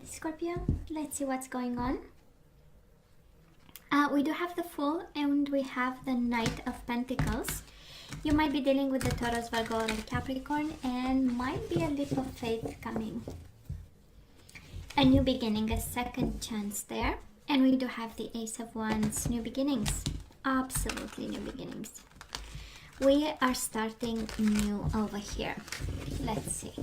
Scorpio, let's see what's going on. We do have the Fool and we have the Knight of Pentacles. You might be dealing with the Taurus, Virgo, and Capricorn, and might be a leap of faith coming. A new beginning, a second chance there. And we do have the Ace of Wands, new beginnings. Absolutely new beginnings. We are starting new over here. Let's see.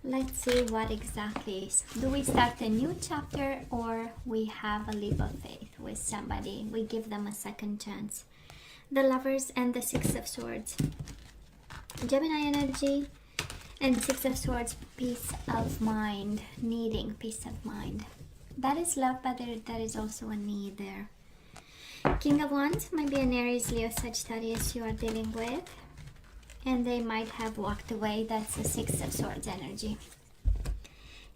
Let's see what exactly is. Do we start a new chapter or we have a leap of faith with somebody? We give them a second chance. The Lovers and the Six of Swords. Gemini energy and Six of Swords, peace of mind, needing peace of mind. That is love, but there is also a need there. King of Wands might be an Aries, Leo, Sagittarius you are dealing with. And they might have walked away. That's the Six of Swords energy.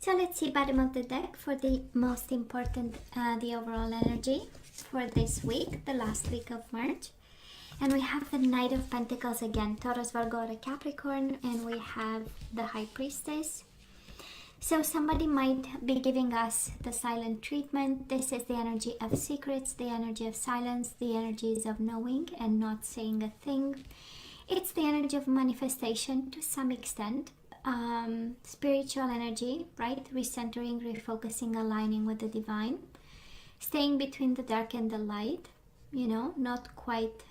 So let's see bottom of the deck for the most important, the overall energy for this week, the last week of March. And we have the Knight of Pentacles again, Taurus, Virgo, or Capricorn, and we have the High Priestess. So somebody might be giving us the silent treatment. This is the energy of secrets, the energy of silence, the energies of knowing and not saying a thing. It's the energy of manifestation to some extent, spiritual energy, right? Recentering, refocusing, aligning with the divine, staying between the dark and the light, you know, not quite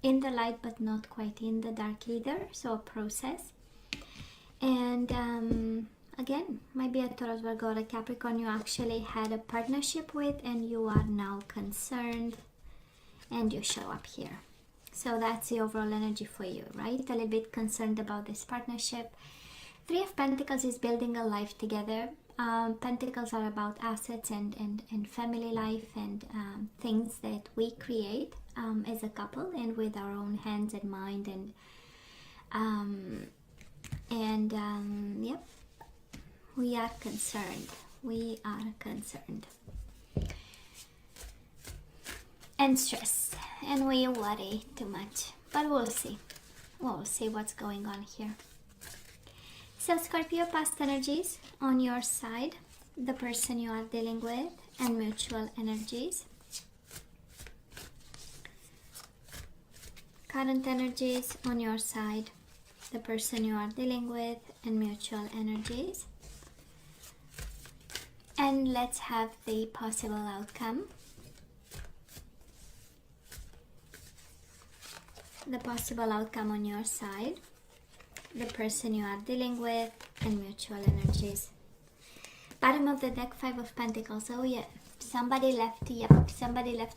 in the light, but not quite in the dark either. So a process. And again, might be a Taurus, Virgo, or a Capricorn you actually had a partnership with and you are now concerned and you show up here. So that's the overall energy for you, right? A little bit concerned about this partnership. Three of Pentacles is building a life together. Pentacles are about assets and family life and things that we create as a couple and with our own hands and mind yep, we are concerned. We are concerned. And stressed. And we worry too much, but we'll see what's going on here. So Scorpio, past energies on your side, the person you are dealing with, and mutual energies. Current energies on your side, the person you are dealing with, and mutual energies. And let's have the possible outcome. The possible outcome on your side, the person you are dealing with, and mutual energies. Bottom of the deck, Five of Pentacles. Oh yeah, somebody left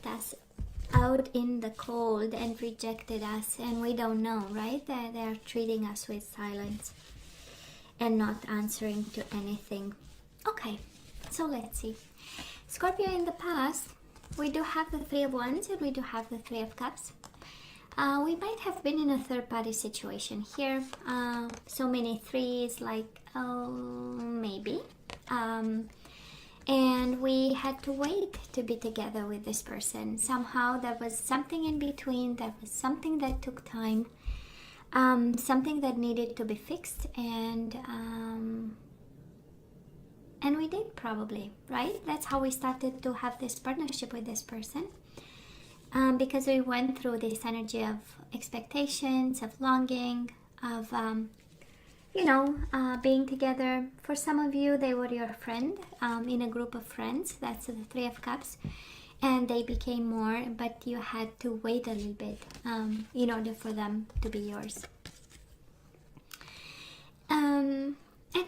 us out in the cold and rejected us, and we don't know, right? They are treating us with silence and not answering to anything. Okay, so let's see. Scorpio, in the past, we do have the Three of Wands and we do have the Three of Cups. We might have been in a third-party situation here. So many threes, like, oh, maybe. And we had to wait to be together with this person. Somehow there was something in between. There was something that took time. Something that needed to be fixed. And we did, probably, right? That's how we started to have this partnership with this person. Because we went through this energy of expectations, of longing, of, being together. For some of you, they were your friend in a group of friends. That's the Three of Cups. And they became more, but you had to wait a little bit in order for them to be yours. And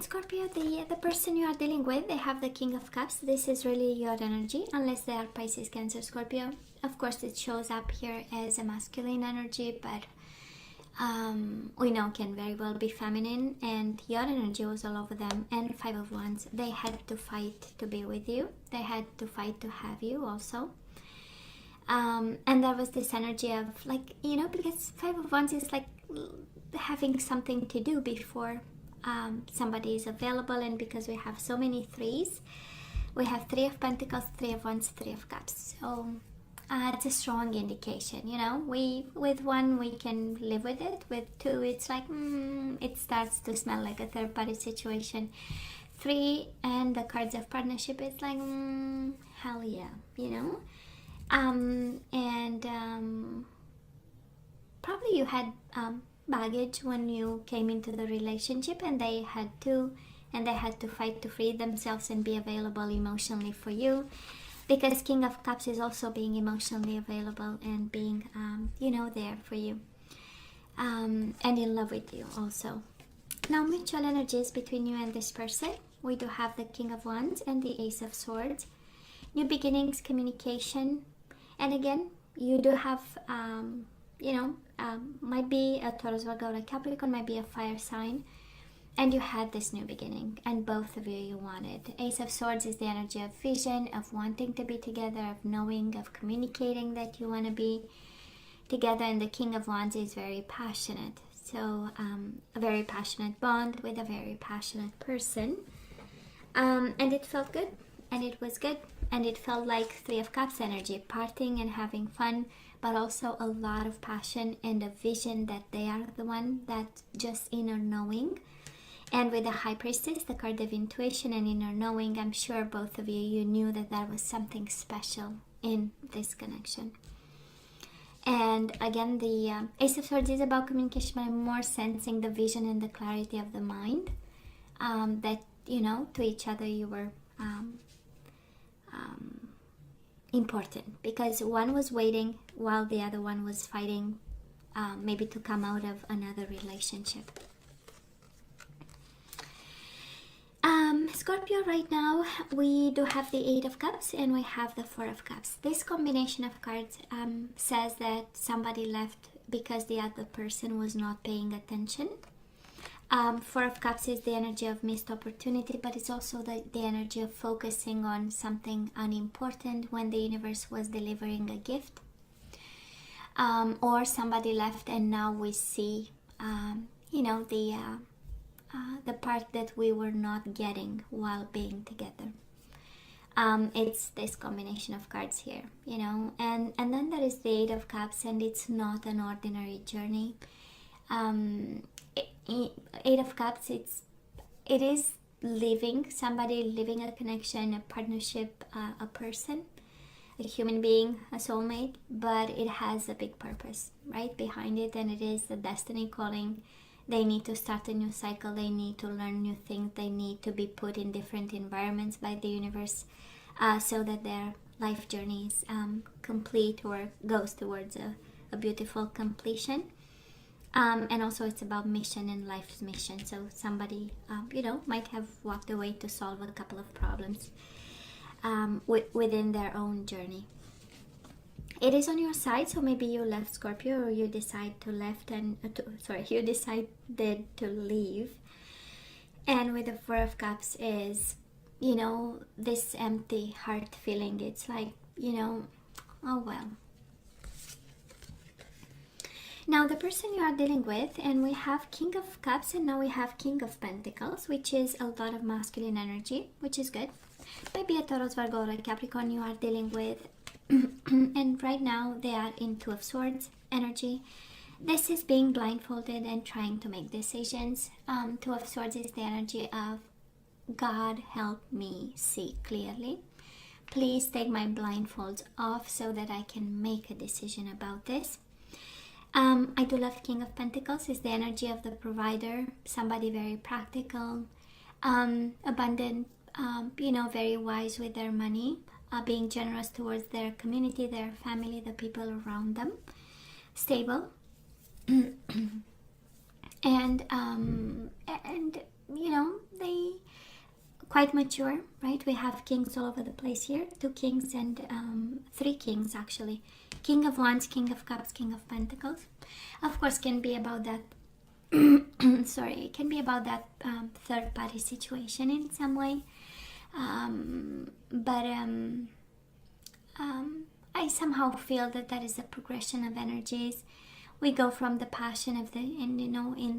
Scorpio, the person you are dealing with, they have the King of Cups. This is really your energy, unless they are Pisces, Cancer, Scorpio. Of course, it shows up here as a masculine energy, but we know can very well be feminine, and your energy was all over them. And Five of Wands, they had to fight to be with you. They had to fight to have you also. And there was this energy of, like, because Five of Wands is like having something to do before somebody is available. And because we have so many threes, we have Three of Pentacles, Three of Wands, Three of Cups. So it's a strong indication. You know, with one we can live with it. With two, it's like it starts to smell like a third party situation. Three and the cards of partnership is like hell yeah, you know. Probably you had baggage when you came into the relationship, and they had to fight to free themselves and be available emotionally for you, because King of Cups is also being emotionally available and being there for you, and in love with you also. Now, mutual energies between you and this person, we do have the King of Wands and the Ace of Swords. New beginnings, communication, and again you do have might be a Taurus, Virgo, or Capricorn, might be a fire sign, and you had this new beginning, and both of you wanted. Ace of Swords is the energy of vision, of wanting to be together, of knowing, of communicating that you want to be together, and the King of Wands is very passionate. So a very passionate bond with a very passionate person, and it felt good, and it was good, and it felt like Three of Cups energy, partying and having fun, but also a lot of passion and a vision that they are the one, that just inner knowing. And with the High Priestess, the card of intuition and inner knowing, I'm sure both of you knew that there was something special in this connection. And again, the Ace of Swords is about communication, but I'm more sensing the vision and the clarity of the mind, that, to each other you were important, because one was waiting while the other one was fighting, maybe to come out of another relationship. Scorpio, right now we do have the Eight of Cups and we have the Four of Cups. This combination of cards says that somebody left because the other person was not paying attention. Four of Cups is the energy of missed opportunity, but it's also the energy of focusing on something unimportant when the universe was delivering a gift. Or somebody left and now we see, the part that we were not getting while being together. It's this combination of cards here, and then there is the Eight of Cups, and it's not an ordinary journey. Eight of Cups, it is somebody living a connection, a partnership, a person, a human being, a soulmate, but it has a big purpose right behind it, and it is the destiny calling. They need to start a new cycle, they need to learn new things, they need to be put in different environments by the universe, so that their life journey is complete, or goes towards a beautiful completion. And also it's about mission and life's mission. So somebody, might have walked away to solve a couple of problems within their own journey. It is on your side, so maybe you left, Scorpio, or you decide to you decided to leave. And with the Four of Cups is, this empty heart feeling. It's like, oh well. Now the person you are dealing with, and we have King of Cups, and now we have King of Pentacles, which is a lot of masculine energy, which is good. Maybe a Taurus, Virgo, or a Capricorn you are dealing with. And right now they are in Two of Swords energy. This is being blindfolded and trying to make decisions. Two of Swords is the energy of God, help me see clearly. Please take my blindfolds off so that I can make a decision about this. I do love King of Pentacles. Is the energy of the provider, somebody very practical, abundant, very wise with their money. Being generous towards their community, their family, the people around them, stable, and they quite mature, right? We have kings all over the place here, 2 kings and 3 kings actually. King of Wands, King of Cups, King of Pentacles. Of course, can be about that. It can be about that third party situation in some way. But I somehow feel that is a progression of energies. We go from the passion of in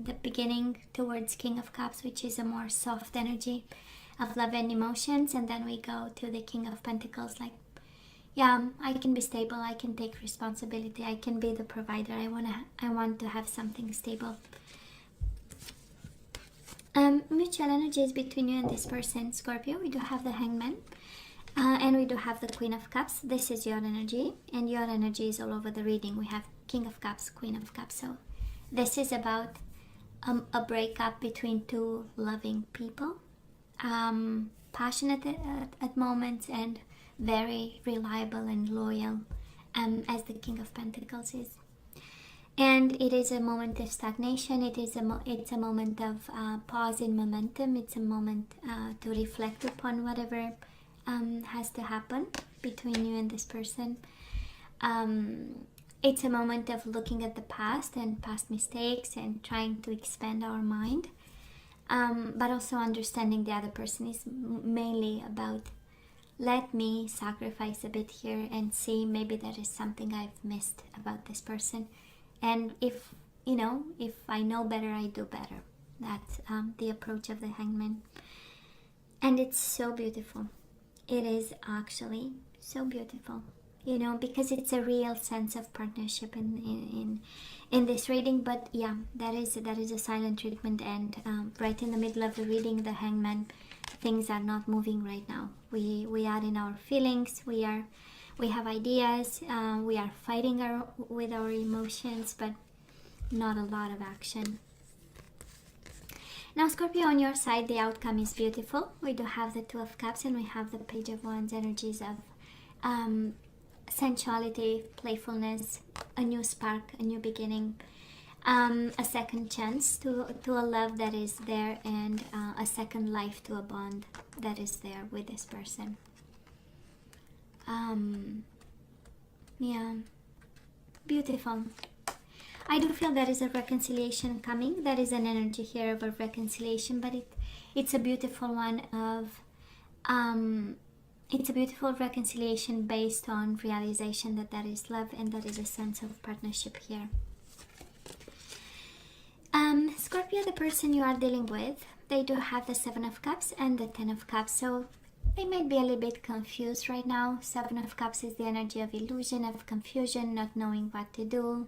the beginning towards King of Cups, which is a more soft energy of love and emotions, and then we go to the King of Pentacles, like yeah, I can be stable, I can take responsibility, I can be the provider. I want to have something stable. Mutual energies between you and this person, Scorpio. We do have the Hangman, and we do have the Queen of Cups. This is your energy, and your energy is all over the reading. We have King of Cups, Queen of Cups. So this is about a breakup between two loving people, passionate at moments and very reliable and loyal, as the King of Pentacles is. And it is a moment of stagnation. It's a moment of pause in momentum. It's a moment to reflect upon whatever has to happen between you and this person. It's a moment of looking at the past and past mistakes and trying to expand our mind. But also understanding the other person is mainly about, let me sacrifice a bit here and see maybe there is something I've missed about this person. And if I know better, I do better. That's the approach of the Hangman. And it's so beautiful. It is actually so beautiful, because it's a real sense of partnership in this reading. But yeah, that is a silent treatment, and right in the middle of the reading, the Hangman, things are not moving right now. We are in our feelings. We have ideas. We are fighting with our emotions, but not a lot of action. Now, Scorpio, on your side, the outcome is beautiful. We do have the Two of Cups, and we have the Page of Wands, energies of sensuality, playfulness, a new spark, a new beginning, a second chance to a love that is there, and a second life to a bond that is there with this person. Yeah, beautiful. I do feel there is a reconciliation coming. There is an energy here of a reconciliation, but it's a beautiful one of it's a beautiful reconciliation based on realization that there is love and there is a sense of partnership here. Scorpio, the person you are dealing with, they do have the Seven of Cups and the Ten of Cups, so they might be a little bit confused right now. Seven of Cups is the energy of illusion, of confusion, not knowing what to do,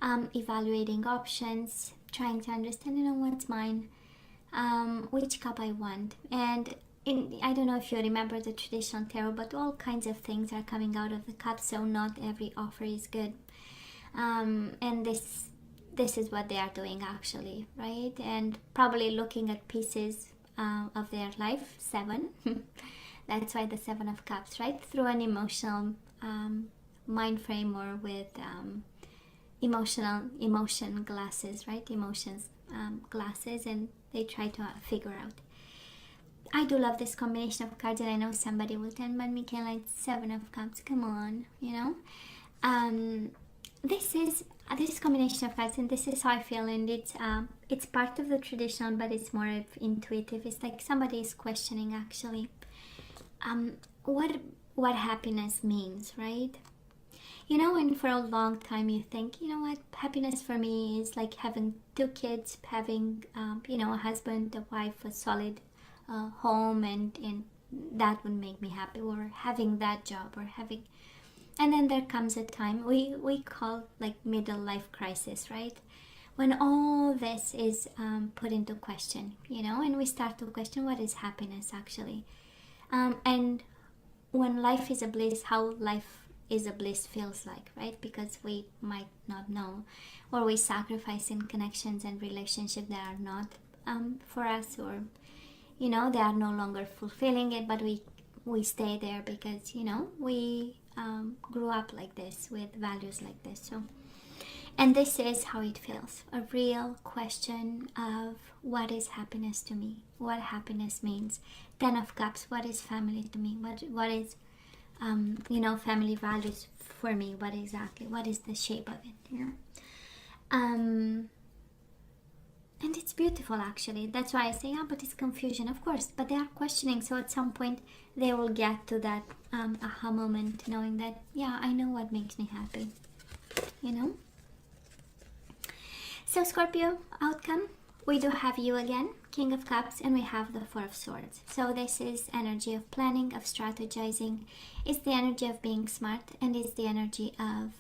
evaluating options, trying to understand, what's mine, which cup I want. And I don't know if you remember the traditional tarot, but all kinds of things are coming out of the cups, so not every offer is good. And this is what they are doing actually, right? And probably looking at pieces of their life, 7. That's why the Seven of Cups, right? Through an emotional mind frame, or with emotion glasses, right? Emotions glasses, and they try to figure out. I do love this combination of cards, and I know somebody will tell me, Michaela, it's Seven of Cups, come on, this combination of cards, and this is how I feel, and it's part of the traditional, but it's more of intuitive. It's like somebody is questioning actually what happiness means, right? And for a long time you think, what happiness for me is like having 2 kids, having a husband, a wife, a solid home, and that would make me happy, or having that job, or having. And then there comes a time we call like middle life crisis, right? When all this is put into question, and we start to question what is happiness actually. And when life is a bliss, how life is a bliss feels like, right? Because we might not know, or we sacrifice in connections and relationships that are not for us, or they are no longer fulfilling it, but we stay there because we grew up like this, with values like this. So, and this is how it feels, a real question of what is happiness to me, what happiness means. 10 of Cups, what is family to me, what is family values for me, what is the shape of it, and it's beautiful actually. That's why I say, but it's confusion, of course, but they are questioning, so at some point they will get to that aha moment, knowing that, I know what makes me happy, So Scorpio, outcome, We do have you again, King of Cups, and we have the Four of Swords. So this is energy of planning, of strategizing. It's the energy of being smart, and it's the energy of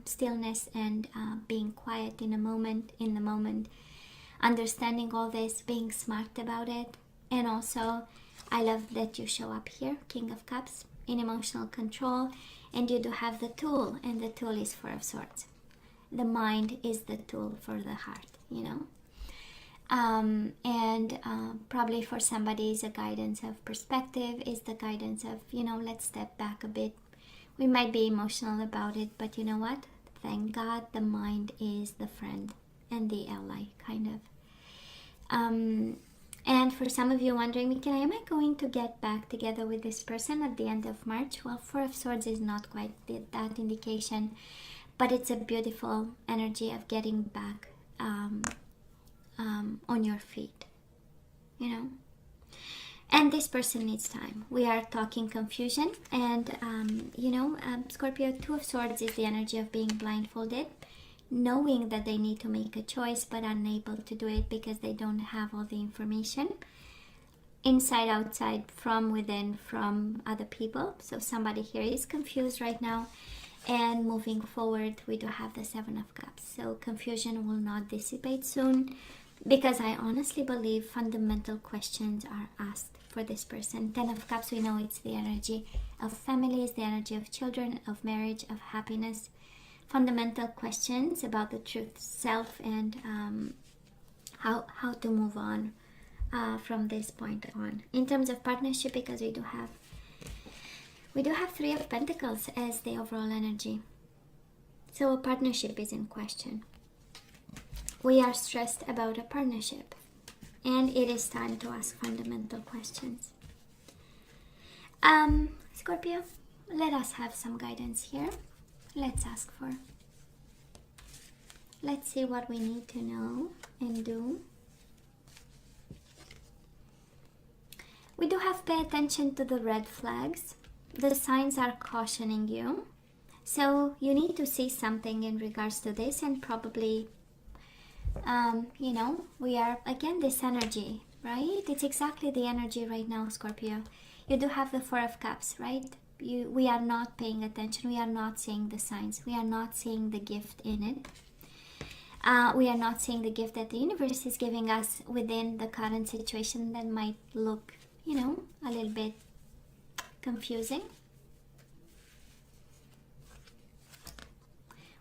stillness and being quiet in the moment, understanding all this, being smart about it. And also, I love that you show up here, King of Cups, in emotional control, and you do have the tool, and the tool is Four of Swords. The mind is the tool for the heart, you know. Probably for somebody is a guidance of perspective, is the guidance of, you know, let's step back a bit. We might be emotional about it, but you know what? Thank God the mind is the friend and the ally, kind of. And for some of you wondering, Michaela, am I going to get back together with this person at the end of March? Well, Four of Swords is not quite that indication, but it's a beautiful energy of getting back on your feet, you know. And this person needs time. We are talking confusion, and Scorpio, Two of Swords is the energy of being blindfolded, knowing that they need to make a choice but unable to do it because they don't have all the information, inside, outside, from within, from other people. So somebody here is confused right now. And moving forward, we do have the Seven of Cups. So confusion will not dissipate soon, because I honestly believe fundamental questions are asked for this person. Ten of Cups, we know it's the energy of families, the energy of children, of marriage, of happiness. Fundamental questions about the truth, self, and how to move on from this point on. In terms of partnership, because we do have Three of Pentacles as the overall energy. So a partnership is in question. We are stressed about a partnership, and it is time to ask fundamental questions. Scorpio, let us have some guidance here. Let's ask for. Let's see what we need to know and do. We do have pay attention to the red flags. The signs are cautioning you. So you need to see something in regards to this, and probably, we are, again, this energy, right? It's exactly the energy right now, Scorpio. You do have the Four of Cups, right? We are not paying attention. We are not seeing the signs. We are not seeing the gift in it. We are not seeing the gift that the universe is giving us within the current situation that might look, a little bit confusing.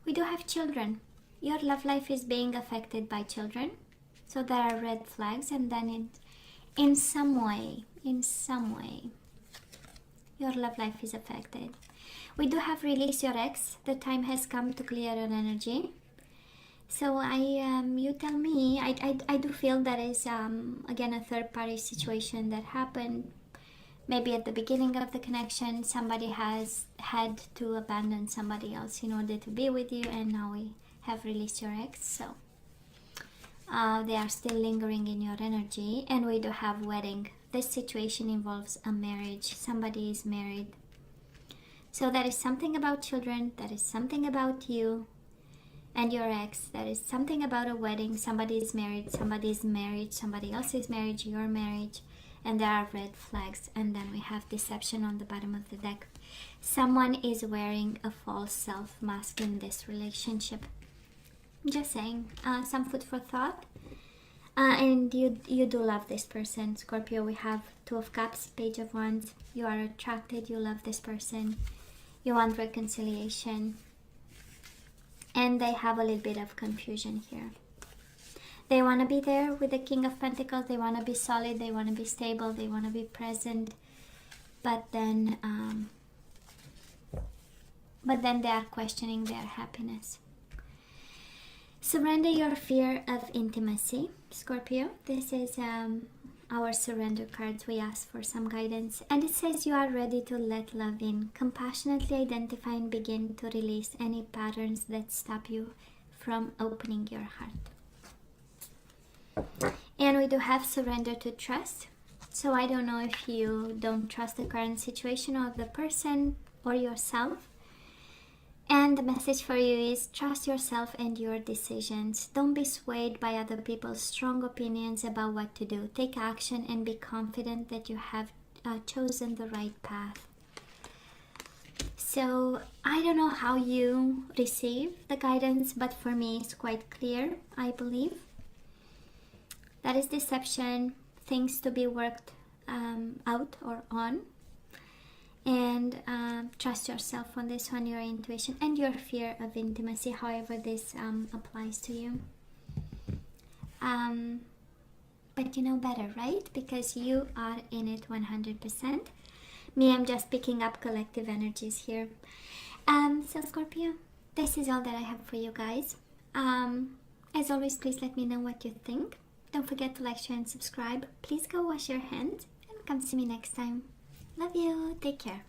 We do have children. Your love life is being affected by children. So there are red flags, and then in some way, your love life is affected. We do have release your ex. The time has come to clear your energy. So you tell me, I do feel that is, again, a third party situation that happened. Maybe at the beginning of the connection, somebody has had to abandon somebody else in order to be with you, and now we have released your ex. So they are still lingering in your energy, and we do have wedding. This situation involves a marriage. Somebody is married. So that is something about children. That is something about you and your ex. That is something about a wedding. Somebody is married. Somebody is married. Somebody else is married. Your marriage. And there are red flags. And then we have deception on the bottom of the deck. Someone is wearing a false self mask in this relationship. Just saying. Some food for thought. And you do love this person, Scorpio. We have Two of Cups, Page of Wands. You are attracted. You love this person. You want reconciliation. And they have a little bit of confusion here. They want to be there with the King of Pentacles. They want to be solid. They want to be stable. They want to be present. But then they are questioning their happiness. Surrender your fear of intimacy, Scorpio. This is our surrender cards. We ask for some guidance. And it says you are ready to let love in. Compassionately identify and begin to release any patterns that stop you from opening your heart. And we do have surrender to trust. So I don't know if you don't trust the current situation or the person or yourself. And the message for you is trust yourself and your decisions. Don't be swayed by other people's strong opinions about what to do. Take action and be confident that you have chosen the right path. So I don't know how you receive the guidance, but for me it's quite clear, I believe. That is deception, things to be worked out or on. And trust yourself on this one, your intuition and your fear of intimacy, however this applies to you. But you know better, right? Because you are in it 100%. Me, I'm just picking up collective energies here. So Scorpio, this is all that I have for you guys. As always, please let me know what you think. Don't forget to like, share and subscribe. Please go wash your hands and come see me next time. Love you. Take care.